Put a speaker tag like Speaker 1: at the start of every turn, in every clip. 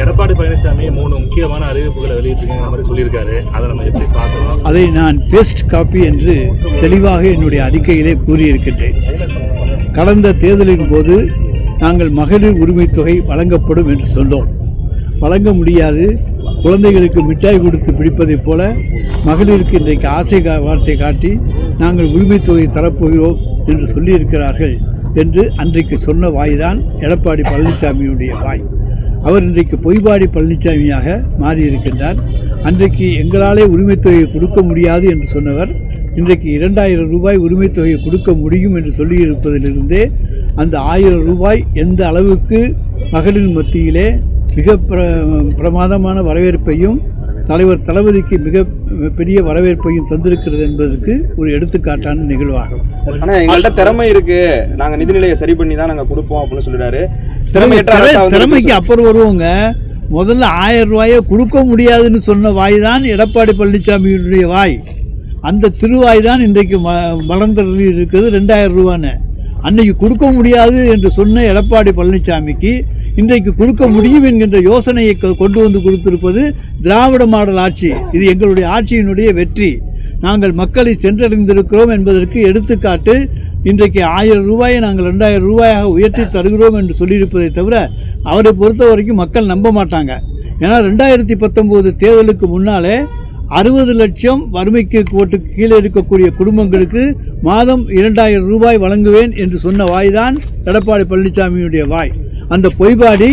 Speaker 1: எடப்பாடி பழனிசாமி 3 முக்கியமான அறிவிப்புகளை வெளியிட்டிருக்கிற மாதிரி சொல்லியிருக்காரு. அதை நம்ம எப்படி பார்க்கலாம்?
Speaker 2: அதை நான் பேஸ்ட் காப்பி என்று தெளிவாக என்னுடைய அறிக்கையிலே கூறியிருக்கின்றேன். கடந்த தேர்தலின் போது நாங்கள் மகளிர் உரிமை தொகை வழங்கப்படும் என்று சொன்னோம். வழங்க முடியாது, குழந்தைகளுக்கு மிட்டாய் கொடுத்து பிடிப்பதைப் போல மகளிருக்கு இன்றைக்கு ஆசை வார்த்தை காட்டி நாங்கள் உரிமை தொகை தரப்போகிறோம் என்று சொல்லியிருக்கிறார்கள் என்று அன்றைக்கு சொன்ன வாய்தான் எடப்பாடி பழனிசாமியுடைய வாய். அவர் இன்றைக்கு பொய்பாடி பழனிசாமியாக மாறியிருக்கின்றார். அன்றைக்கு எங்களாலே உரிமை தொகையை கொடுக்க முடியாது என்று சொன்னவர் இன்றைக்கு 2000 ரூபாய் உரிமை தொகையை கொடுக்க முடியும் என்று சொல்லியிருப்பதிலிருந்தே அந்த 1000 ரூபாய் எந்த அளவுக்கு மகளிர் மத்தியிலே மிக பிரமாதமான வரவேற்பையும் தலைவர் தளபதிக்கு மிக பெரிய வரவேற்பையும் தந்திருக்கிறது என்பதற்கு ஒரு எடுத்துக்காட்டான நிகழ்வாகும்.
Speaker 3: ஆனால் எங்கள்கிட்ட திறமை இருக்கு, நாங்கள் நிதிநிலையை சரி பண்ணி தான் நாங்கள் கொடுப்போம் அப்படின்னு சொல்லிடுறாரு.
Speaker 2: திறமைக்கு அப்புறம் வருவோங்க. முதல்ல 1000 ரூபாயை கொடுக்க முடியாதுன்னு சொன்ன வாய் தான் எடப்பாடி பழனிசாமியுடைய வாய். அந்த திருவாய் தான் இன்றைக்கு மலர்ந்தறி இருக்குது 2000 ரூபான்னு. அன்னைக்கு கொடுக்க முடியாது என்று சொன்ன எடப்பாடி பழனிசாமிக்கு இன்றைக்கு கொடுக்க முடியும் என்கின்ற யோசனையை கொண்டு வந்து கொடுத்திருப்பது திராவிட மாடல் ஆட்சி. இது எங்களுடைய ஆட்சியினுடைய வெற்றி. நாங்கள் மக்களை சென்றடைந்திருக்கிறோம் என்பதற்கு எடுத்துக்காட்டு இன்றைக்கு 1000 ரூபாயை நாங்கள் 2000 ரூபாயாக உயர்த்தி தருகிறோம் என்று சொல்லியிருப்பதை தவிர அவரை பொறுத்த வரைக்கும் மக்கள் நம்ப மாட்டாங்க. ஏன்னா 2019 தேர்தலுக்கு முன்னாலே 60 லட்சம் வறுமைக்கு கோட்டுக்கு கீழே இருக்கக்கூடிய குடும்பங்களுக்கு மாதம் 2000 ரூபாய் வழங்குவேன் என்று சொன்ன வாய் தான் எடப்பாடி பழனிசாமியுடைய வாய். அந்த பொய்பாடி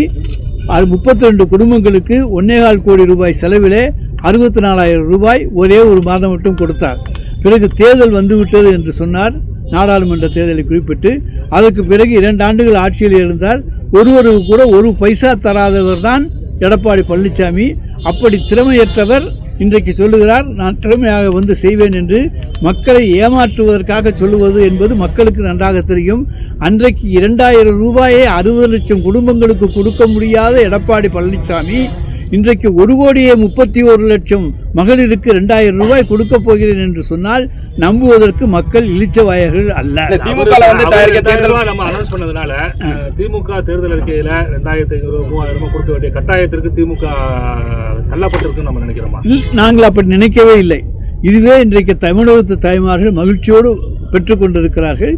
Speaker 2: 32 குடும்பங்களுக்கு 1.25 கோடி ரூபாய் செலவிலே 64,000 ரூபாய் ஒரே ஒரு மாதம் மட்டும் கொடுத்தார். பிறகு தேர்தல் வந்துவிட்டது என்று சொன்னார், நாடாளுமன்ற தேர்தலை குறிப்பிட்டு. அதற்கு பிறகு 2 ஆண்டுகள் ஆட்சியில் இருந்தார். ஒருவருக்கு கூட ஒரு பைசா தராதவர் தான் எடப்பாடி பழனிசாமி. அப்படி திறமையற்றவர் இன்றைக்கு சொல்லுகிறார் நான் திறமையாக வந்து செய்வேன் என்று. மக்களை ஏமாற்றுவதற்காக சொல்லுவது என்பது மக்களுக்கு நன்றாக தெரியும். அன்றைக்கு 2000 ரூபாயை 60 லட்சம் குடும்பங்களுக்கு கொடுக்க முடியாத எடப்பாடி பழனிசாமி இன்றைக்கு 1,31 லட்சம் மகளிருக்கு 2000 ரூபாய் கொடுக்க போகிறேன் என்று சொன்னால் நம்புவதற்கு மக்கள் இளிச்சவாயர்கள் அல்ல.
Speaker 1: திமுக பண்ணதுனால திமுக தேர்தல் அறிக்கையில 2500 3000 கொடுக்க வேண்டிய கட்டாயத்திற்கு திமுக தள்ளப்பட்டிருக்கு நம்ம நினைக்கிறோமா?
Speaker 2: நாங்கள் அப்படி நினைக்கவே இல்லை. இதுவே இன்றைக்கு தமிழகத்து தாய்மார்கள் மகிழ்ச்சியோடு பெற்றுக்கொண்டிருக்கிறார்கள்.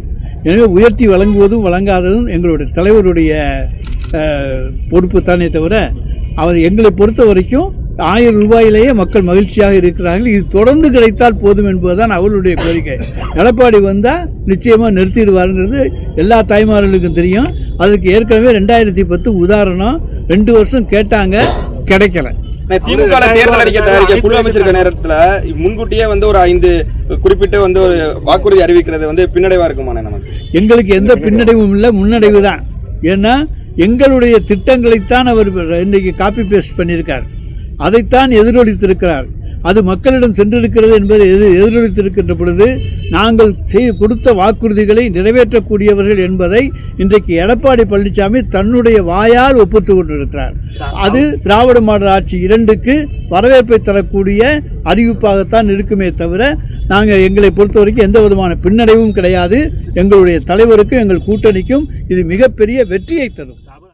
Speaker 2: எனவே உயர்த்தி வழங்குவதும் வழங்காததும் எங்களுடைய தலைவருடைய பொறுப்பு தானே தவிர அவர் எங்களை பொறுத்த வரைக்கும் 1000 ரூபாயிலேயே மக்கள் மகிழ்ச்சியாக இருக்கிறார்கள். இது தொடர்ந்து கிடைத்தால் போதும் என்பதுதான் அவர்களுடைய கோரிக்கை. எடப்பாடி வந்தால் நிச்சயமாக நிறுத்திடுவாருங்கிறது எல்லா தாய்மார்களுக்கும் தெரியும். அதுக்கு ஏற்கனவே 2010 உதாரணம். 2 வருஷம் கேட்டாங்க, கிடைக்கல.
Speaker 3: திமுக தேர்தல் அறிக்கை தயாரிக்க குழு அமைச்சிருக்க நேரத்தில் முன்கூட்டியே ஒரு 5 குறிப்பிட்டு ஒரு வாக்குறுதி அறிவிக்கிறது பின்னடைவா இருக்குமான நமக்கு?
Speaker 2: எங்களுக்கு எந்த பின்னடைவும் இல்லை, முன்னடைவு தான். ஏன்னா எங்களுடைய திட்டங்களைத்தான் அவர் இன்றைக்கு காப்பி பேஸ்ட் பண்ணியிருக்கார். அதைத்தான் எதிரொலித்திருக்கிறார். அது மக்களிடம் சென்றிருக்கிறது என்பதை எதிரொலித்திருக்கின்ற பொழுது நாங்கள் கொடுத்த வாக்குறுதிகளை நிறைவேற்றக்கூடியவர்கள் என்பதை இன்றைக்கு எடப்பாடி பழனிசாமி தன்னுடைய வாயால் ஒப்புத்து கொண்டிருக்கிறார். அது திராவிட மாடல் ஆட்சி 2க்கு வரவேற்பை தரக்கூடிய அறிவிப்பாகத்தான் இருக்குமே தவிர நாங்கள் எங்களை பொறுத்த வரைக்கும் எந்த விதமான பின்னடைவும் கிடையாது. எங்களுடைய தலைவருக்கும் எங்கள் கூட்டணிக்கும் இது மிகப்பெரிய வெற்றியை தரும்.